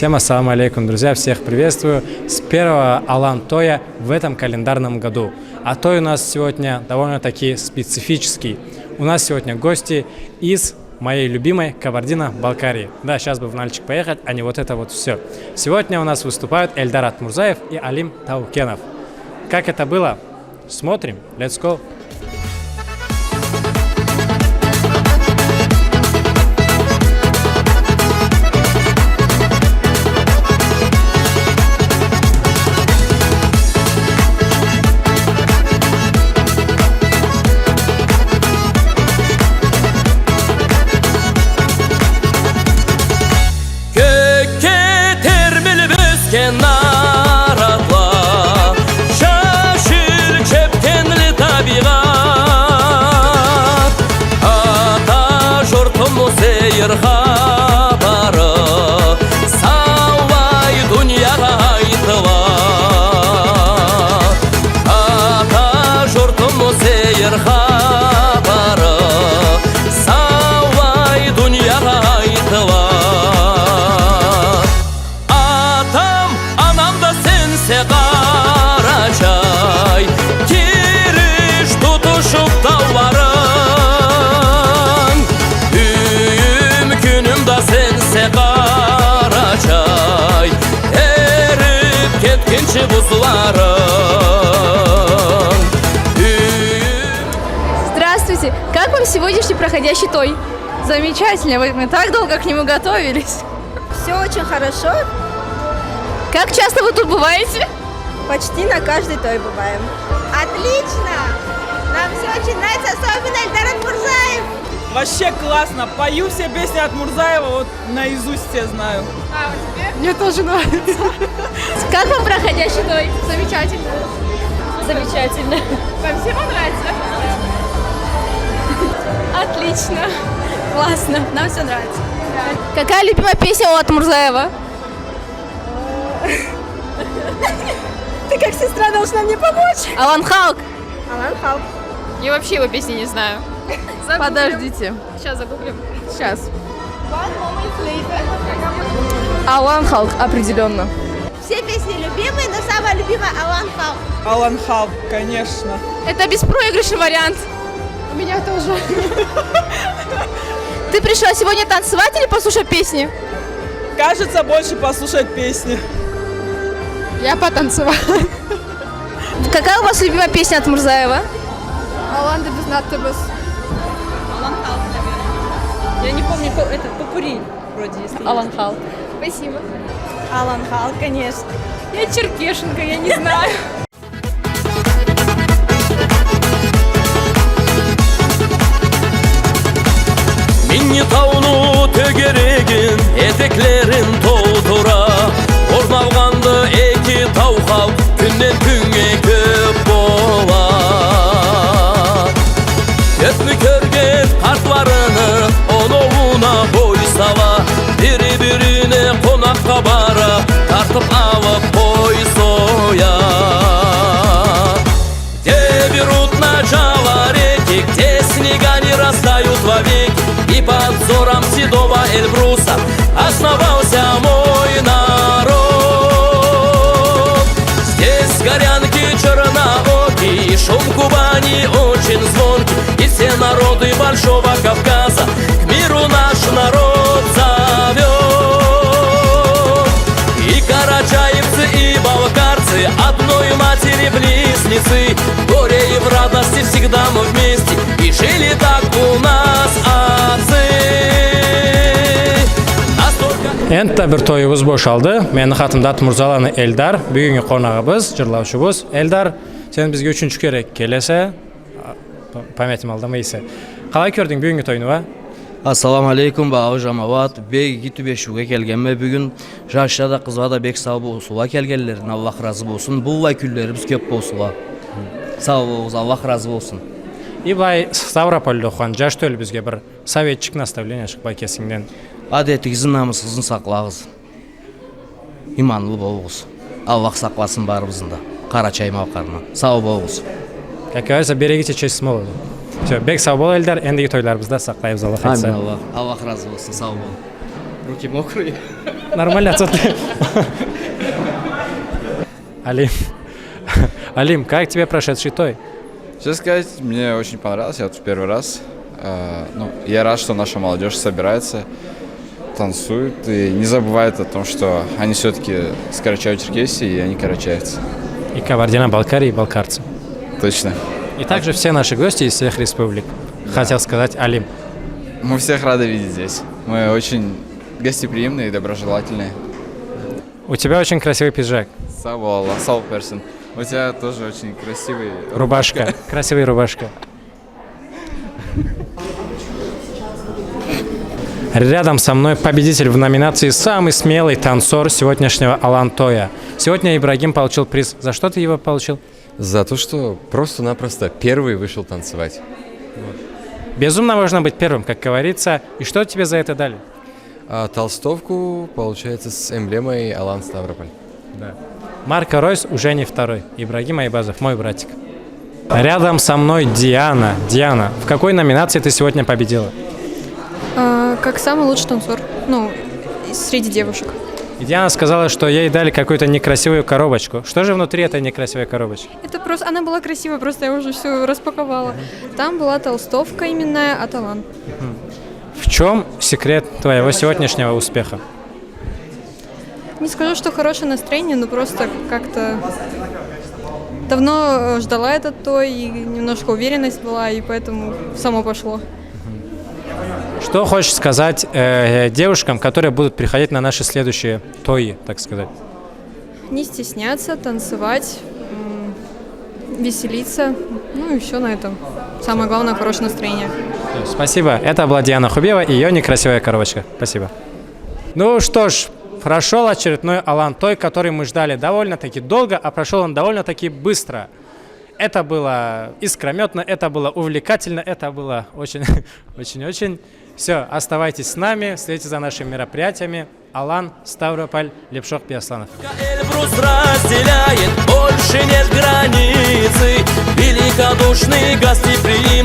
Всем ассаламу алейкум, друзья, всех приветствую с первого Алан-Тоя в этом календарном году. А той у нас сегодня довольно-таки специфический. У нас сегодня гости из моей любимой Кабардино-Балкарии. Да, сейчас бы в Нальчик поехать, а не вот это вот все. Сегодня у нас выступают Эльдар Атмурзаев и Алим Таукенов. Как это было? Смотрим. Let's go! Здравствуйте! Как вам сегодняшний проходящий той? Замечательно, мы так долго к нему готовились. Все очень хорошо. Как часто вы тут бываете? Почти на каждый той бываем. Отлично! Нам все очень нравится, особенно Эльдар Атмурзаев. Вообще классно. Пою все песни от Мурзаева, вот наизусть все знаю. А, у тебя? Мне тоже нравится. Как вам проходящий той? Замечательно. Замечательно. Вам всем нравится? Отлично. Классно. Нам все нравится. Какая любимая песня у Атмурзаева? Ты как сестра должна мне помочь. Алан Халк. Алан Халк. Я вообще его песни не знаю. Подождите. Сейчас загуглим. Сейчас. Алан Халк, определенно. Все песни любимые, но самая любимая Алан Халк. Алан Халк, конечно. Это беспроигрышный вариант. У меня тоже. Ты пришла сегодня танцевать или послушать песни? Кажется, больше послушать песни. Я потанцевала. Какая у вас любимая песня от Мурзаева? Алан без надтобыс. Алан Халк, наверное. Я не помню, это попури вроде есть. Алан Халк. Спасибо. Алан Халк, конечно. Я черкешенка, я не знаю. Minnetau'nu tögeregin eteklerin toldura Ornalgandı eki tavhal günden günge köp bola Köpmü körgen kartlarını onovuna boy sava Biri birine konak kabara tartıp alıp boy soya Devir utначала реки, где снега не растают вовек И под взором седого Эльбруса основался мой народ. Здесь горянки черноокие, шум Кубани очень звонкий И все народы Большого Кавказа к миру наш народ зовет. И карачаевцы, и балкарцы одной матери близнецы Горе и в радости всегда мы вместе И жили так у нас отцы. Энтта бир тоюбуз бошалды. Менин атым Атмурзаланы Эльдар, бүгүнкү коногубуз, жырлаушубуз. Эльдар, сен бизге үчүнчү керек келесе, памятим алдамайсы. Калай көрдүң бүгүнкү тоюну? Ассаламу алейкум, бағы жамават. Бек итүбешуге келгенме бүгін. Жашта да қызға да бек сау болсуға келгенлерін Аллах разы болсын. Бұллай күллеріміз көп болсуға. Сау болуңуз, Аллах разы болсын. Ибай Ставропольда окуган жаш төлү бизге бир советчик наставление шыкпай кесиңден. Адетигизин, намысыңызын саклаңыз. Иманлы болуңуз. Аллах сакласын барыбызды да. Карачай мавкарынан. Сау болуңуз. Как говорится, берегите честь смолу. Все, бек сау бол, Эльдар, эндиги тойларыбызда сактайбыз, Аллах айтса. Амин, Аллах разы болсын, сау болun. Руки мокрые. Нормально, отсюда. Алим. Алим, как тебе прошедший той? Честно сказать, мне очень понравилось, я тут в первый раз. Я рад, что наша молодежь собирается, танцует и не забывает о том, что они все-таки с Карачаево-Черкесии, и они карачаевцы. И Кабардино-Балкарии, и балкарцы. Точно. И также все наши гости из всех республик. Хотел сказать Алим. Мы всех рады видеть здесь. Мы очень гостеприимные и доброжелательные. У тебя очень красивый пиджак. Сау персон. У тебя тоже очень красивый... Рубашка. Красивая рубашка. Рядом со мной победитель в номинации «Самый смелый танцор» сегодняшнего Алан Тоя. Сегодня Ибрагим получил приз. За что ты его получил? За то, что просто-напросто первый вышел танцевать. Безумно можно быть первым, как говорится. И что тебе за это дали? Толстовку, получается, с эмблемой Алан Ставрополь. Да. Марко Ройс уже не второй. Ибрагим Айбазов, мой братик. Рядом со мной Диана. Диана, в какой номинации ты сегодня победила? Как самый лучший танцор, среди девушек. И Диана сказала, что ей дали какую-то некрасивую коробочку. Что же внутри этой некрасивой коробочки? Это просто, она была красивая, просто я уже все распаковала. Там была толстовка именная от Алан. В чем секрет твоего сегодняшнего успеха? Не скажу, что хорошее настроение, но просто как-то давно ждала этот той, и немножко уверенность была, и поэтому само пошло. Что хочешь сказать девушкам, которые будут приходить на наши следующие тои, так сказать? Не стесняться, танцевать, веселиться, и все на этом. Самое главное – хорошее настроение. Спасибо. Это была Диана Хубиева и ее некрасивая коробочка. Спасибо. Ну что ж, прошел очередной Алан Той, который мы ждали довольно-таки долго, а прошел он довольно-таки быстро. Это было искрометно, это было увлекательно, это было очень-очень. Все, оставайтесь с нами, следите за нашими мероприятиями. Алан, Ставрополь, Лепшох, Пиасланов. Эльбрус разделяет, больше нет границы. Великодушный гостеприимный